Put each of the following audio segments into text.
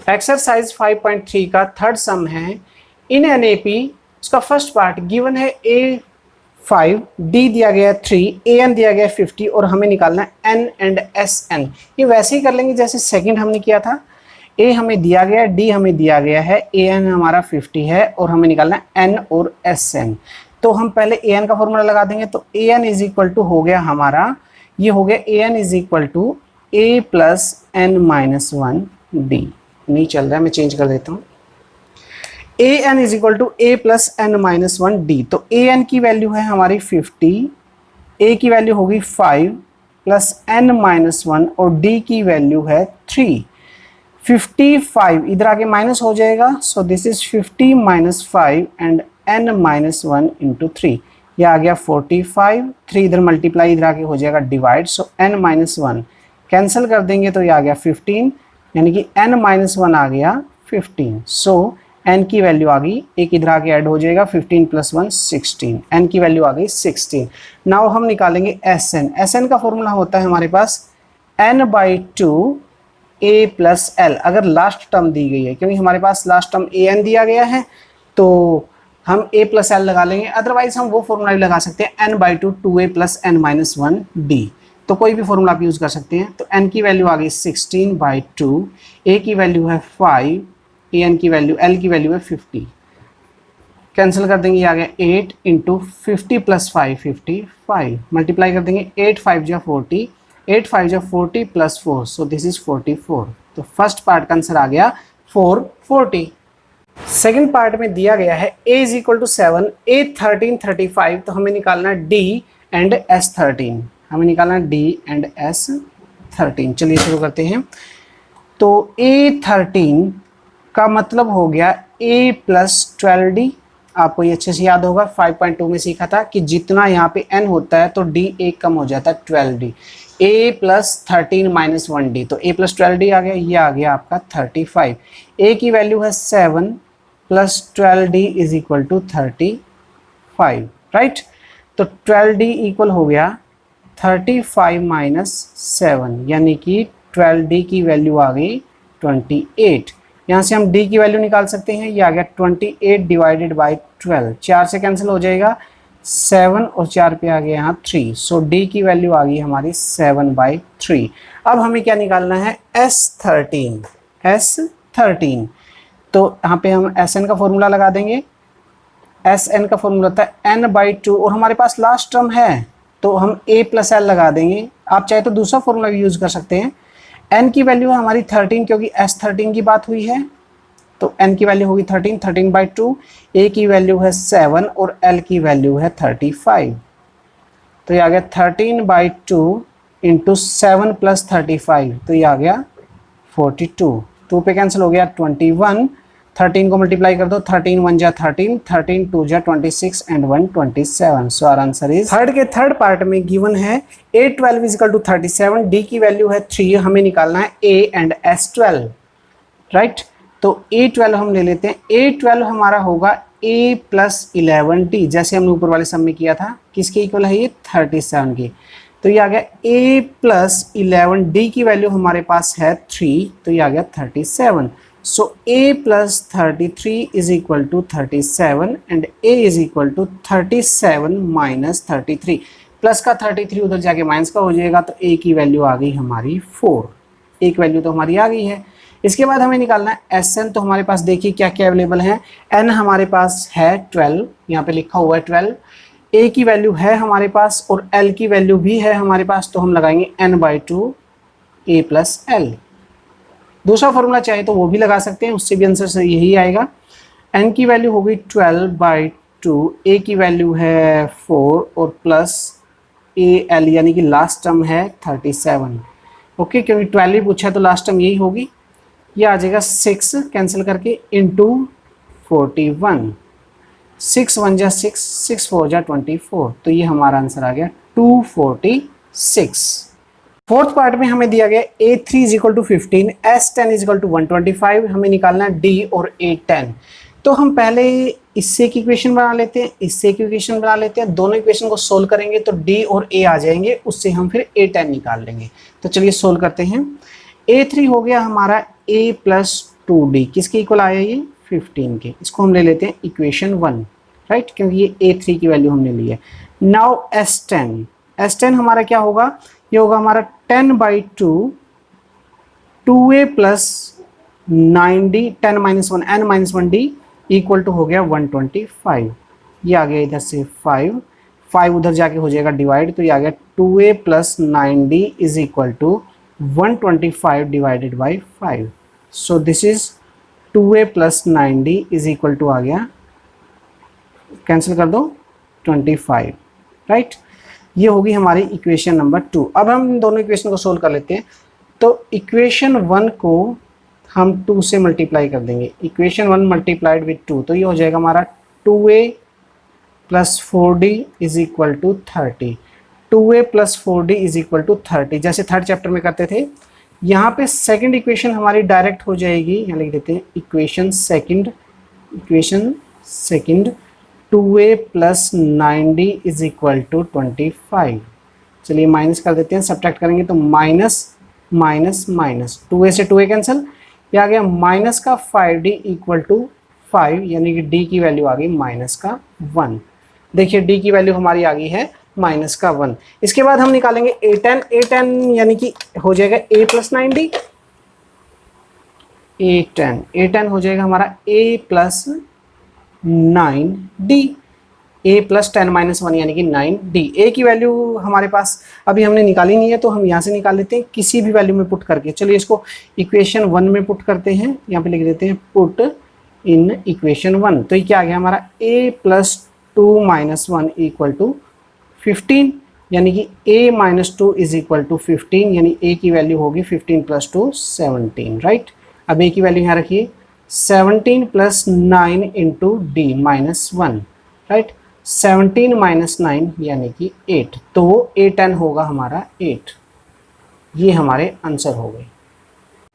Exercise 5.3 का third सम है। इन NAP उसका फर्स्ट पार्ट गिवन है A5, D दिया गया है 3, AN दिया गया है 50 और हमें निकालना है N एंड SN। ये वैसे ही कर लेंगे जैसे सेकंड हमने किया था। A हमें दिया गया है, D हमें दिया गया है, AN हमारा 50 है और हमें निकालना है N और SN। तो हम पहले AN का फॉर्मूला लगा देंगे। तो AN इज इक्वल टू हो गया हमारा, ये हो गया AN is equal to A plus N minus 1 D। नहीं चल रहा है, मैं चेंज कर देता हूँ। AN is equal to A plus N minus 1 D। तो AN की वैल्यू है हमारी 50, A की वैल्यू होगी 5 प्लस N माइनस 1 और D की वैल्यू है 3। 55 इधर आके माइनस हो जाएगा, सो this is 50 minus 5 and N minus 1 into 3। यह आ गया 45, 3 इधर मल्टीप्लाई इधर आके हो जाएगा डिवाइड, सो N माइनस 1 कैंसिल कर देंगे तो ये आ गया 15, यानी कि N माइनस 1 आ गया 15। सो N की वैल्यू आ गई, एक इधर आके ऐड हो जाएगा, 15 प्लस 1 16, N की वैल्यू आ गई 16। नाउ हम निकालेंगे SN। SN का फॉर्मूला होता है हमारे पास N/2 A प्लस L, अगर लास्ट टर्म दी गई है, क्योंकि हमारे पास लास्ट टर्म AN दिया गया है तो हम A प्लस L लगा लेंगे। अदरवाइज हम वो फॉर्मूला भी लगा सकते हैं N/2 2A plus N minus 1 D। तो कोई भी फॉर्मूला आप यूज कर सकते हैं। तो N की वैल्यू आ गई 16/2, A की वैल्यू है 5, AN की वैल्यू, L की वैल्यू है 50। कैंसिल कर देंगे, ये आ गया 8 इंटू 50 प्लस 5 55, मल्टीप्लाई कर देंगे 8 5 जा 40, 8 5 जा 40 प्लस 4, सो दिस इज 44। तो फर्स्ट पार्ट का आंसर आ गया 440। सेकेंड पार्ट में दिया गया है A is equal to 7, A 13 35, तो हमें निकालना है D एंड S13। हमें निकालना है D एंड S13। चलिए शुरू करते हैं। तो A13 का मतलब हो गया A प्लस 12D। आपको ये अच्छे से याद होगा, 5.2 में सीखा था कि जितना यहाँ पे N होता है तो D एक कम हो जाता है 12D। A plus 13 minus 1D, तो A प्लस 12D आ गया, ये आ गया आपका 35। A की वैल्यू है 7 plus 12D is equal to 35, right. तो 12D इक्वल हो गया 35 माइनस 7, यानी कि 12D की वैल्यू आ गई 28। यहाँ से हम D की वैल्यू निकाल सकते हैं, ये आ गया 28 डिवाइडेड बाई 12, 4 से कैंसिल हो जाएगा, 7 और 4 पे आ गया यहाँ 3। सो D की वैल्यू आ गई हमारी 7/3। अब हमें क्या निकालना है, S13। तो यहाँ पे हम SN का फॉर्मूला लगा देंगे। SN का फॉर्मूला होता है N/2 और हमारे पास लास्ट टर्म है तो हम A प्लस L लगा देंगे। आप चाहे तो दूसरा फॉर्मूला भी यूज कर सकते हैं। N की वैल्यू है हमारी 13, क्योंकि S13 की बात हुई है तो N की वैल्यू होगी 13, 13/2। A की वैल्यू है 7 और L की वैल्यू है 35। तो ये आ गया 13/2 इंटू 7 प्लस 35, तो ये आ गया 42। 2 पे कैंसिल हो गया 21, 13 को मल्टीप्लाई कर दो, 13 1 जा 13, 13 2 जा 26 and 1 27। So our answer is third के थर्ड पार्ट में गिवन है A12 is equal to 37, D की वैल्यू है 3, हमें निकालना है A एंड S12, राइट। तो A12 हम ले लेते हैं। A12 हमारा होगा A प्लस 11D, जैसे हमने ऊपर वाले सम में किया था। किसके इक्वल है ये, 37 की। तो ये आ गया A प्लस 11D की वैल्यू हमारे पास है 3, तो ये आ गया 37। So A plus 33 is equal to 37 and A is equal to 37 minus 33। Plus का 33 उधर जाके माइनस का हो जाएगा, तो A की वैल्यू आ गई हमारी 4। एक वैल्यू तो हमारी आ गई है। इसके बाद हमें निकालना है SN। तो हमारे पास देखिए क्या क्या अवेलेबल है। N हमारे पास है 12, यहाँ पे लिखा हुआ है 12। A की वैल्यू है हमारे पास और L की वैल्यू भी है हमारे पास, तो हम लगाएंगे N/2 A प्लस L। दूसरा फॉर्मूला चाहे तो वो भी लगा सकते हैं, उससे भी आंसर से यही आएगा। N की वैल्यू होगी 12/2, A की वैल्यू है 4 और प्लस AL यानी कि लास्ट टर्म है 37। ओके, क्योंकि 12 ही पूछा है तो लास्ट टर्म यही होगी। ये आ जाएगा 6 कैंसिल करके इंटू 41, 6 1 जा 6, 6 4 जा 24, तो ये हमारा आंसर आ गया 246। फोर्थ पार्ट में हमें दिया गया A3 is equal to 15, S10 is equal to 125, हमें निकालना है D और A10। तो हम पहले इससे एक इक्वेशन बना लेते हैं, इससे एक इक्वेशन बना लेते हैं, दोनों इक्वेशन को सोल्व करेंगे तो D और A आ जाएंगे, उससे हम फिर A10 निकाल लेंगे। तो चलिए सोल्व करते हैं। A3 हो गया हमारा A प्लस 2d किसके इक्वल आया ये 15 के। इसको हम ले लेते हैं इक्वेशन 1, राइट, क्योंकि ये a3 की वैल्यू हमने ली है। नाउ S10 हमारा क्या होगा, ये होगा हमारा 10/2 2a plus 9d 10 - 1 n - 1d equal to हो गया 125। ये आ गया इधर से 5 उधर जाके हो जाएगा डिवाइड, तो ये आ गया 2a plus 9d is equal to 125 divided by 5। So this is 2a plus 9d is equal to आ गया, कैंसिल कर दो 25, राइट। ये होगी हमारी इक्वेशन नंबर 2। अब हम दोनों इक्वेशन को सोल्व कर लेते हैं। तो इक्वेशन 1 को हम 2 से मल्टीप्लाई कर देंगे। इक्वेशन 1 मल्टीप्लाइड विथ 2, तो ये हो जाएगा हमारा 2a plus 4d is equal to 30। 2a plus 4d is equal to 30, जैसे थर्ड चैप्टर में करते थे। यहाँ पे सेकंड इक्वेशन हमारी डायरेक्ट हो जाएगी, यहाँ लिख देते हैं equation second 2a plus 9d is equal to 25। चलिए माइनस कर देते हैं, सब्ट्रैक्ट करेंगे तो माइनस 2a से 2a कैंसिल, ये आ गया माइनस का 5d इक्वल टू 5, यानी कि d की वैल्यू आ गई माइनस का 1। देखिए d की वैल्यू हमारी आ गई है माइनस का 1। इसके बाद हम निकालेंगे a10 यानी कि हो जाएगा a प्लस 9d, a10 हो जाएगा हमारा a plus 9d, a plus 10 - 1 यानी कि 9d। a की वैल्यू हमारे पास अभी हमने निकाली नहीं है, तो हम यहाँ से निकाल लेते हैं किसी भी वैल्यू में पुट करके। चलिए इसको इक्वेशन 1 में पुट करते हैं, यहाँ पे लिख देते हैं पुट इन इक्वेशन 1। तो ये क्या आ गया हमारा a प्लस 2 - 1 इक्वल टू 15, यानी कि a - 2 इज इक्वल टू 15, यानी a की वैल्यू होगी 15 प्लस 2 17, राइट। अब a की वैल्यू यहाँ रखिए 17 plus 9 into d minus 1, right. 17 - 9 यानी कि 8, तो a10 होगा हमारा 8। ये हमारे आंसर हो गए।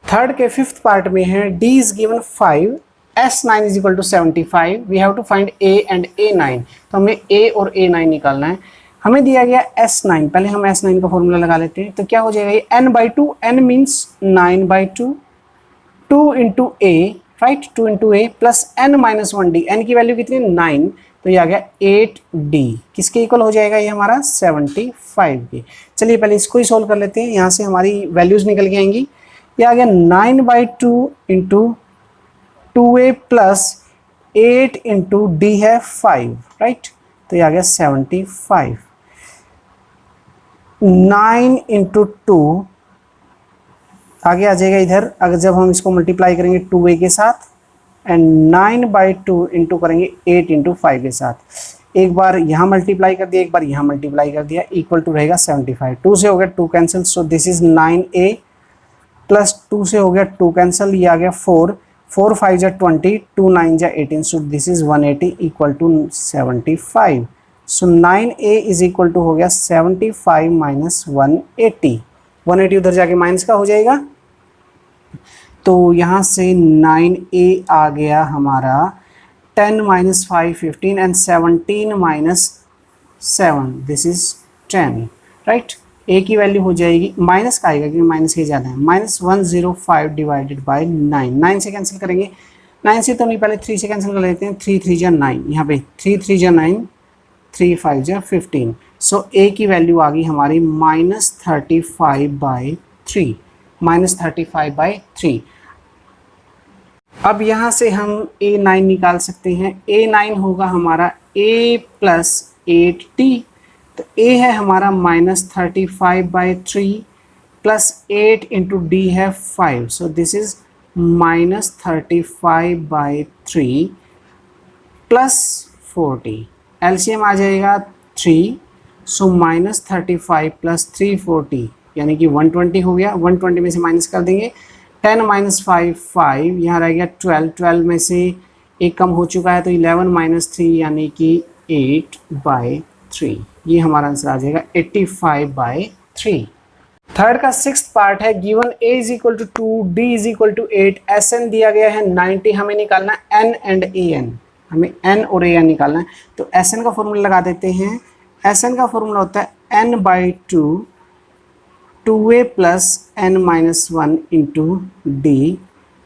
थर्ड के 5th पार्ट में है d is given 5, S9 is equal to 75, we have to find a and a9। तो हमें a और a9 निकालना है। हमें दिया गया S9, पहले हम S9 का फॉर्मूला लगा लेते हैं। तो क्या हो जाएगा ये n/2, n means 9/2, 2 into a, right, 2 into a plus n - 1d, n की वैल्यू कितनी 9, तो ये आ गया 8d, किसके इक्वल हो जाएगा ये हमारा 75 के। चलिए पहले इसको ही सोल्व कर लेते हैं, यहाँ से हमारी वैल्यूज निकल के आएंगी। ये आ गया 9/2 into 2a plus 8 into d है 5, राइट, तो ये आ गया 75। 9 इंटू 2 आगे आ जाएगा इधर, अगर जब हम इसको मल्टीप्लाई करेंगे 2a के साथ, एंड 9/2 इंटू करेंगे 8 इंटू 5 के साथ। एक बार यहाँ मल्टीप्लाई कर दिया, एक बार यहाँ मल्टीप्लाई कर दिया, इक्वल टू रहेगा 75। 2 से हो गया 2 cancel, so this is 9a plus 2 से हो गया 2 कैंसिल, ये आ गया 4 5 जा 20, 2 9 जा 18, so this is 180 equal to 75। So 9a is equal to हो गया 75 माइनस 180, 180 उधर जाके माइनस का हो जाएगा, तो यहाँ से 9a आ गया हमारा 10 - 5 15 and 17 - 7 this is 10, right. a की वैल्यू हो जाएगी, माइनस का आएगा क्योंकि माइनस के ज़्यादा है, -105 डिवाइडेड बाई 9 से कैंसिल करेंगे, 9 से तो नहीं, पहले 3 से कैंसिल कर लेते हैं। 3 3 जा 9, यहाँ पे 3 3 जा 9, 3 5 जा 15। सो a की वैल्यू आ गई हमारी -35/3, -35/3। अब यहाँ से हम a9 निकाल सकते हैं। a9 होगा हमारा a प्लस 8t, तो a है हमारा -35/3 प्लस 8 इंटू d है 5, so this is -35/3 plus 40, LCM आ जाएगा 3, सो -35 प्लस 340 यानी कि 120 हो गया। 120 में से माइनस कर देंगे, 10 - 5 5, यहाँ रह गया 12 में से एक कम हो चुका है, तो 11 - 3 यानी कि 8/3। ये हमारा आंसर आ जाएगा 85/3। थर्ड का 6th पार्ट है, given a is equal to 2, d is equal to 8, Sn दिया गया है 90, हमें निकालना है n एंड an, हमें n और an निकालना है। तो Sn का फॉर्मूला लगा देते हैं। Sn का फॉर्मूला होता है n/2 2a plus n - 1 into d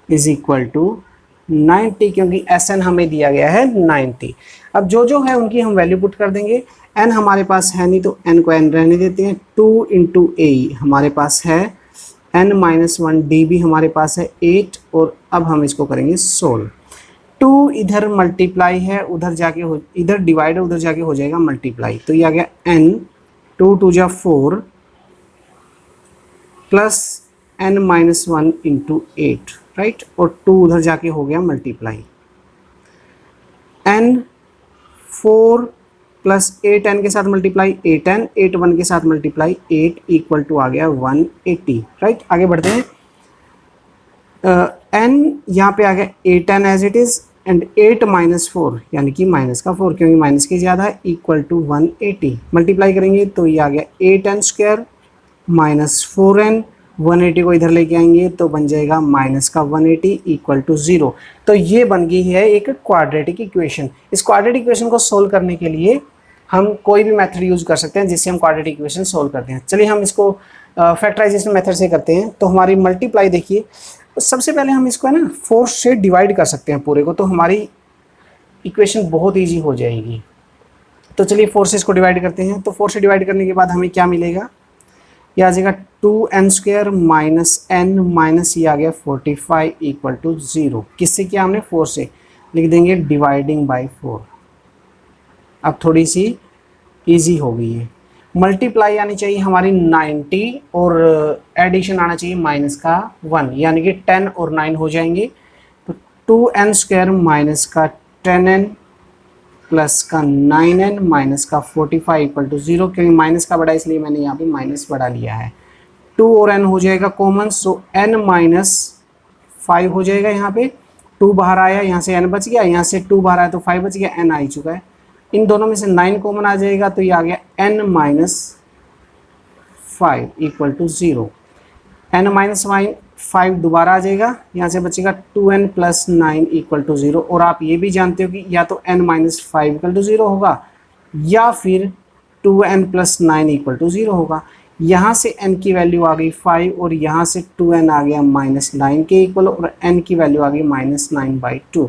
is equal to 90, क्योंकि एस एन हमें दिया गया है 90। अब जो जो है उनकी हम वैल्यू पुट कर देंगे। एन हमारे पास है नहीं तो एन को एन रहने देते हैं। 2 इंटू ए हमारे पास है एन माइनस 1, डी भी हमारे पास है 8, और अब हम इसको करेंगे सोल्व। 2 इधर मल्टीप्लाई है, उधर जाके हो, इधर डिवाइड है, उधर जाके हो जाएगा मल्टीप्लाई। तो ये आ गया एन 2 2 जा 4 plus n minus 1 into 8, right, और 2 उधर जाके हो गया मल्टीप्लाई। एन 4 प्लस 8 एन के साथ मल्टीप्लाई 8 एन, 8 1 के साथ मल्टीप्लाई 8 इक्वल टू आ गया 180, राइट। आगे बढ़ते हैं। एन यहाँ पे आ गया 8 n as it is, and 8 minus 4 यानी कि माइनस का 4, क्योंकि माइनस के ज़्यादा है, इक्वल टू 180। मल्टीप्लाई करेंगे तो ये आ गया 8 एन स्क्वायर माइनस 4 एन, 180 को इधर लेके आएंगे तो बन जाएगा माइनस का 180 इक्वल टू 0। तो ये बन गई है एक क्वाड्रेटिक इक्वेशन। इस क्वाड्रेटिक इक्वेशन को सोल्व करने के लिए हम कोई भी मेथड यूज़ कर सकते हैं जिससे हम क्वाड्रेटिक इक्वेशन सोल्व करते हैं। चलिए हम इसको फैक्टराइजेशन मेथड से करते हैं। तो हमारी मल्टीप्लाई देखिए, सबसे पहले हम इसको है ना 4 से डिवाइड कर सकते हैं पूरे को, तो हमारी इक्वेशन बहुत ईजी हो जाएगी। तो चलिए 4 से इसको डिवाइड करते हैं। तो 4 से डिवाइड करने के बाद हमें क्या मिलेगा, ये आ जाएगा 2n square minus n minus ये आ गया 45 इक्वल टू 0। किससे किया हमने, 4 से, लिख देंगे डिवाइडिंग बाय 4। अब थोड़ी सी इजी हो गई है। मल्टीप्लाई आनी चाहिए हमारी 90 और एडिशन आना चाहिए माइनस का 1, यानी कि 10 और 9 हो जाएंगे। तो 2n स्क्वायर माइनस का 10n प्लस का 9n माइनस का 45 इक्वल टू 0, क्योंकि माइनस का बड़ा इसलिए मैंने यहाँ पे माइनस बढ़ा लिया है। 2 और n हो जाएगा कॉमन, सो n माइनस 5 हो जाएगा। यहाँ पे 2 बाहर आया, यहाँ से n बच गया, यहाँ से 2 बाहर आया तो 5 बच गया, n आ ही चुका है। इन दोनों में से 9 कॉमन आ जाएगा तो ये आ गया n minus 5 equal to 0। n minus 5 दोबारा आ जाएगा, यहाँ से बचेगा 2n प्लस 9 इक्वल टू 0। और आप ये भी जानते हो कि या तो n माइनस 5 इक्वल टू 0 होगा या फिर 2n प्लस 9 इक्वल टू 0 होगा। यहाँ से n की वैल्यू आ गई 5 और यहाँ से 2n आ गया माइनस 9 के इक्वल, और n की वैल्यू आ गई माइनस 9/2।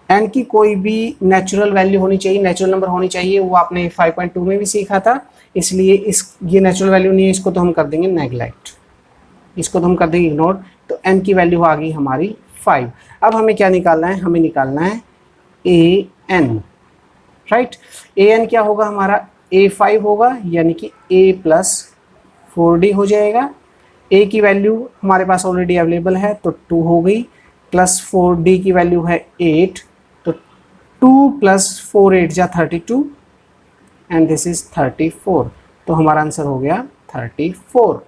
n की कोई भी नेचुरल वैल्यू होनी चाहिए, नेचुरल नंबर होनी चाहिए, वो आपने 5.2 में भी सीखा था। इसलिए ये नेचुरल वैल्यू नहीं है, इसको तो हम कर देंगे नेगलेक्ट, इसको तो हम कर देंगे इग्नोर। तो n की वैल्यू आ गई हमारी 5। अब हमें क्या निकालना है, हमें निकालना है an, राइट। an क्या होगा हमारा, a5 होगा, यानी कि a प्लस 4d हो जाएगा। a की वैल्यू हमारे पास ऑलरेडी अवेलेबल है तो 2 हो गई, प्लस 4d की वैल्यू है 8, तो 2 प्लस 4 8 जा 32 एंड दिस इज 34। तो हमारा आंसर हो गया 34।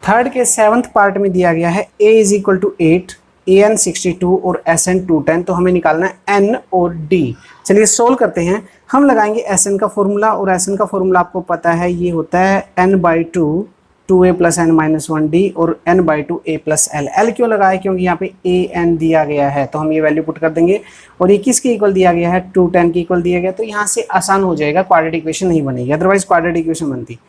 थर्ड के 7th पार्ट में दिया गया है a is equal to 8, an 62 और sn 210। तो हमें निकालना है n और d। चलिए सोल्व करते हैं। हम लगाएंगे sn का फॉर्मूला, और sn का फॉर्मूला आपको पता है, ये होता है n/2 2a plus n minus 1d और n/2 a plus l। l क्यों लगाया, क्योंकि यहाँ पे an दिया गया है, तो हम ये वैल्यू पुट कर देंगे। और ये किसके इक्वल दिया गया है, 210 के इक्वल दिया गया, तो यहाँ से आसान हो जाएगा, क्वाड्रेटिक इक्वेशन नहीं बनेगी, अदरवाइज क्वाड्रेटिक इक्वेशन बनती।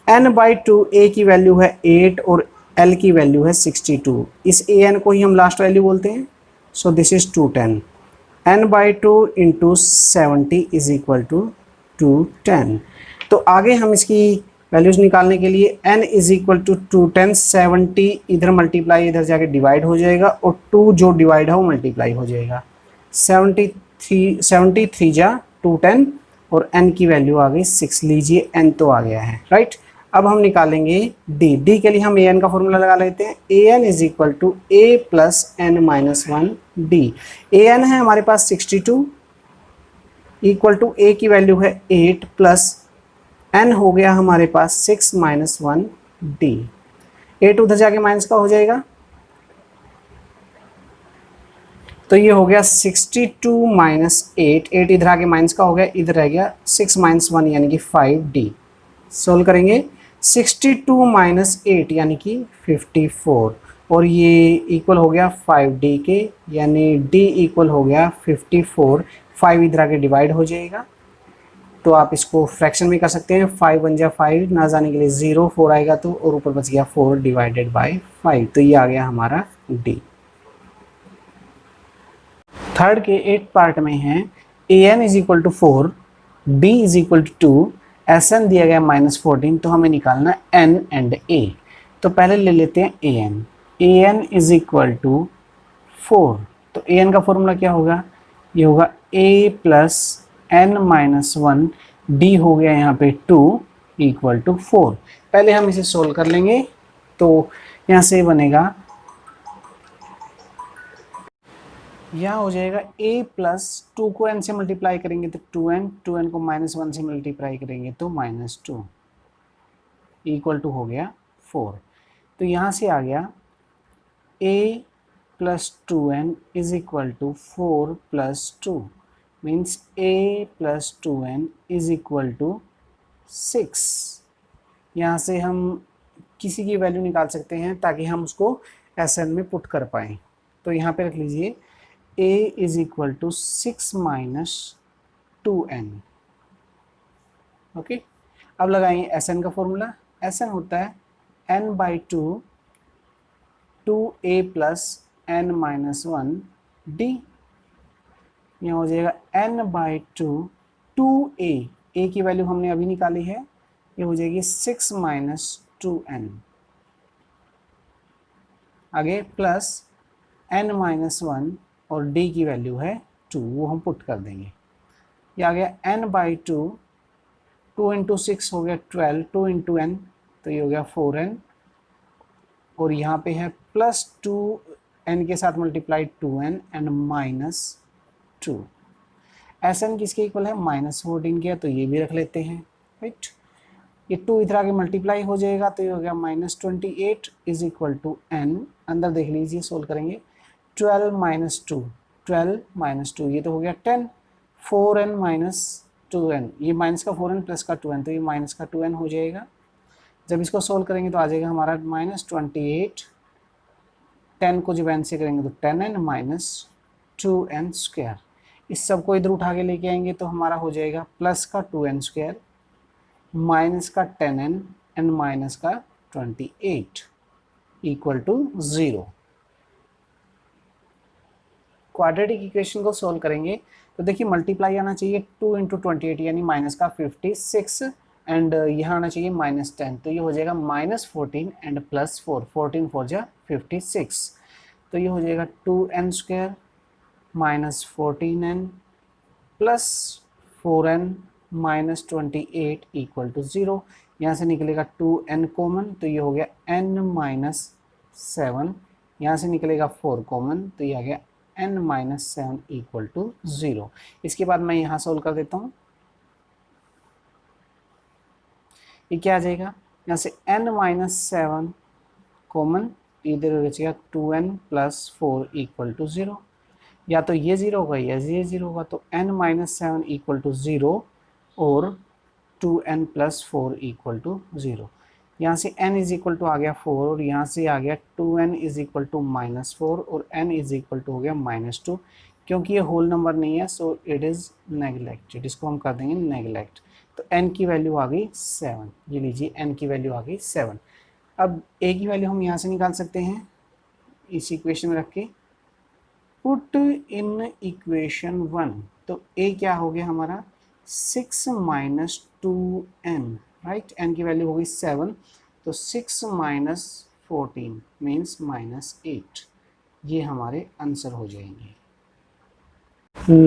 n/2 a की वैल्यू है 8 और l की वैल्यू है 62। इस an को ही हम लास्ट वैल्यू बोलते हैं, so this is 210। n/2 into 70 is equal to 210। तो आगे हम इसकी वैल्यूज निकालने के लिए n इज इक्वल टू 210, 70 इधर मल्टीप्लाई इधर जाके डिवाइड हो जाएगा, और 2 जो डिवाइड है वो मल्टीप्लाई हो जाएगा। 73 जा 210 और n की वैल्यू आ गई 6, लीजिए n तो आ गया है, राइट। अब हम निकालेंगे d के लिए हम an का फॉर्मूला लगा लेते हैं। an is equal to a plus n minus 1d। an है हमारे पास 62 इक्वल टू a की वैल्यू है 8 प्लस n हो गया हमारे पास 6 माइनस 1d। 8 उधर जाके माइनस का हो जाएगा, तो ये हो गया 62 माइनस 8, 8 इधर आके माइनस का हो गया, इधर रह गया 6 माइनस 1 यानी कि 5d। सोल्व करेंगे, 62 माइनस 8 यानी कि 54, और ये इक्वल हो गया 5d के, यानी d इक्वल हो गया 54। 5 इधर आके डिवाइड हो जाएगा, तो आप इसको फ्रैक्शन में कर सकते हैं। 5 1 जा 5, ना जाने के लिए 0, 4 आएगा तो, और ऊपर बच गया 4 डिवाइडेड बाय 5, तो ये आ गया हमारा d। थर्ड के 8 पार्ट में है an is equal to 4, b is equal to 2, Sn दिया गया -14, तो हमें निकालना है n एंड a। तो पहले ले लेते हैं an इज इक्वल टू 4, तो an का फॉर्मूला क्या होगा, ये होगा a plus n minus 1, d हो गया यहाँ पे 2 इक्वल टू 4। पहले हम इसे सोल्व कर लेंगे, तो यहाँ से बनेगा, यहाँ हो जाएगा a प्लस 2 को n से मल्टीप्लाई करेंगे तो 2n को -1 से मल्टीप्लाई करेंगे तो -2 इक्वल टू हो गया 4। तो यहाँ से आ गया a plus 2n is equal to 4 plus 2, means a plus 2n is equal to 6। यहाँ से हम किसी की वैल्यू निकाल सकते हैं ताकि हम उसको Sn में पुट कर पाएँ। तो यहाँ पे रख लीजिए a is equal to 6 minus 2n। Okay, अब लगाएंगे Sn का फॉर्मूला। Sn होता है n by 2a plus n minus 1 d। यहाँ हो जाएगा n बाई 2a की वैल्यू हमने अभी निकाली है, ये हो जाएगी 6 माइनस 2n, आगे प्लस n माइनस 1 और d की वैल्यू है 2, वो हम पुट कर देंगे। ये आ गया n बाई 2 इंटू 6 हो गया 12, 2 इंटू n तो ये हो गया 4n, और यहाँ पे है प्लस 2 n के साथ multiply 2n and minus 2। Sn किसके इक्वल है, -14 के, तो ये भी रख लेते हैं, राइट। ये 2 इधर आगे मल्टीप्लाई हो जाएगा तो ये हो गया -28 इज इक्वल टू n, अंदर देख लीजिए सोल्व करेंगे, 12 माइनस 2, 12 माइनस 2 ये तो हो गया 10, 4n माइनस 2n, ये माइनस का 4n प्लस का 2n, तो ये माइनस का 2n हो जाएगा। जब इसको सोल्व करेंगे तो आ जाएगा हमारा -28, 10 को जब n से करेंगे तो 10n माइनस 2n स्क्वायर। इस सब को इधर उठा के लेके आएंगे तो हमारा हो जाएगा प्लस का 2n स्क्वायर माइनस का 10n एंड माइनस का 28 इक्वल टू 0। क्वाड्रेटिक इक्वेशन को सोल्व करेंगे तो देखिए मल्टीप्लाई आना चाहिए 2 इंटू 28 यानी माइनस का 56 एंड यहाँ आना चाहिए -10, तो ये हो जाएगा -14 एंड प्लस 4, 14 4 जा 56, तो ये हो जाएगा 2n square minus 14n plus 4n minus 28 equal to 0। यहाँ से निकलेगा 2n कॉमन तो ये हो गया n माइनस 7, यहाँ से निकलेगा 4 कॉमन तो ये आ गया n माइनस 7 इक्वल टू 0। इसके बाद मैं यहाँ सोल्व कर देता हूँ, ये क्या आ जाएगा, यहाँ से n माइनस 7 कॉमन, इधर बचेगा 2n प्लस 4 इक्वल टू 0, या तो ये 0 होगा या ये 0 होगा, तो n माइनस 7 इक्वल टू 0 और 2n प्लस 4 इक्वल टू 0। यहाँ से n इज इक्वल टू आ गया 4 और यहाँ से आ गया 2n इज इक्वल टू -4 और n इज इक्वल टू हो गया -2। क्योंकि ये होल नंबर नहीं है सो इट इज़ नेगलेक्टेड, इसको हम कर देंगे नेगलेक्ट। तो n की वैल्यू आ गई 7, ये लीजिए n की वैल्यू आ गई 7। अब a की वैल्यू हम यहाँ से निकाल सकते हैं इस इक्वेशन में रख के, पुट इन इक्वेशन 1, तो a क्या हो गया हमारा 6 माइनस 2n, राइट, n की वैल्यू हो गई 7, तो 6 माइनस 14 मीन्स -8, ये हमारे आंसर हो जाएंगे।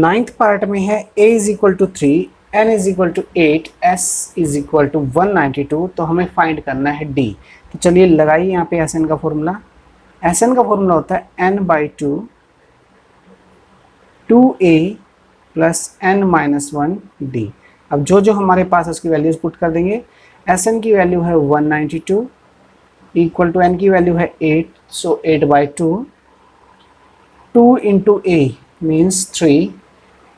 9th पार्ट में है a is equal to 3, n is equal to 8, s is equal to 192, तो हमें फाइंड करना है d। तो चलिए लगाइए यहाँ पे Sn का फॉर्मूला। Sn का फॉर्मूला होता है n by 2a plus n minus 1 d। अब जो जो हमारे पास उसकी वैल्यूज पुट कर देंगे। Sn की वैल्यू है 192 इक्वल टू n की वैल्यू है 8, सो 8 by 2 into a means 3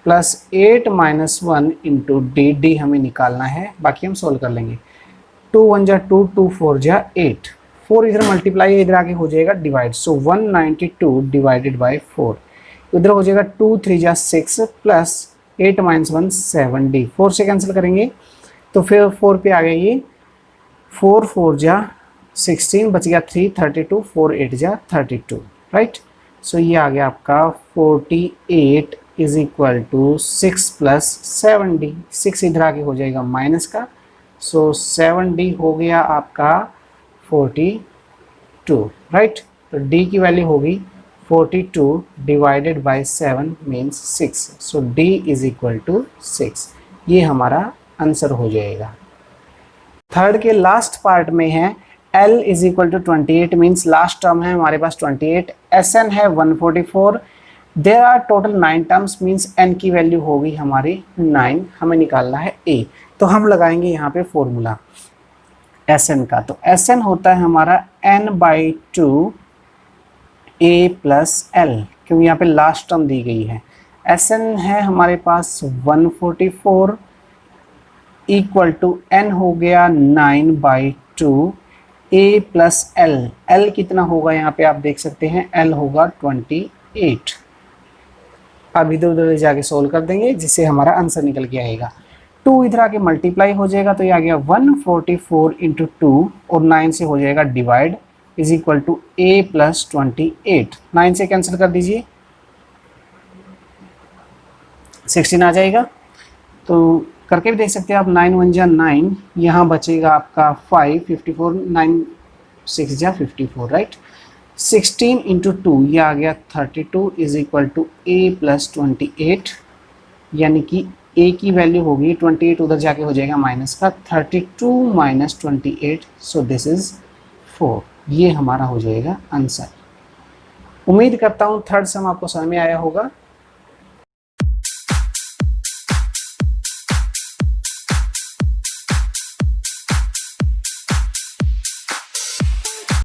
plus 8 minus 1 into D हमें निकालना है, बाकी हम सोल्व कर लेंगे। 2 1 जा 2, 2 4 जा 8, 4 इधर मल्टीप्लाई इधर आके हो जाएगा डिवाइड, सो 192 डिवाइडेड बाई 4, उधर हो जाएगा 2 3 जा 6 प्लस 8 माइनस 1 7 डी, 4 से कैंसिल करेंगे तो फिर 4 पे आ गया ये, 4 4 जा 16 बच गया 3 32, 4 8 जा 32, राइट। सो ये आ गया आपका 48 is equal to 6 plus 7d। 6 इधर आके हो जाएगा माइनस का, सो 7d हो गया आपका 42, राइट। तो d की वैल्यू होगी 42 divided by 7 means 6, so d is equal to 6। ये हमारा आंसर हो जाएगा। थर्ड के लास्ट पार्ट में है L is equal to 28 means last term है हमारे पास 28, Sn है 144, there are total 9 terms means n की वैल्यू होगी हमारी 9, हमें निकालना है a। तो हम लगाएंगे यहाँ पे फॉर्मूला Sn का। तो Sn होता है हमारा n/2 a प्लस l, क्योंकि यहाँ पे लास्ट टर्म दी गई है। Sn है हमारे पास 144 इक्वल टू n हो गया 9/2 a प्लस l। l कितना होगा यहाँ पे आप देख सकते हैं, l होगा 28। अब इधर उधर जाके सोल्व कर देंगे जिससे हमारा आंसर निकल के आएगा। 2 इधर आके मल्टीप्लाई हो जाएगा तो ये आ गया 144 इंटू 2 और 9 से हो जाएगा divide is equal to a plus 28। 9 से कैंसिल कर दीजिए, 16 आ जाएगा। तो करके भी देख सकते हैं आप, 9 1 जा 9, यहाँ बचेगा आपका 5, 54, 9 6 जा 54, राइट। 16 इंटू 2 ये आ गया 32 is equal to a plus 28, यानी कि a की वैल्यू होगी 28, उधर जाके हो जाएगा माइनस का, 32 माइनस 28, सो दिस इज 4। ये हमारा हो जाएगा आंसर। उम्मीद करता हूँ थर्ड सम आपको समझ में आया होगा।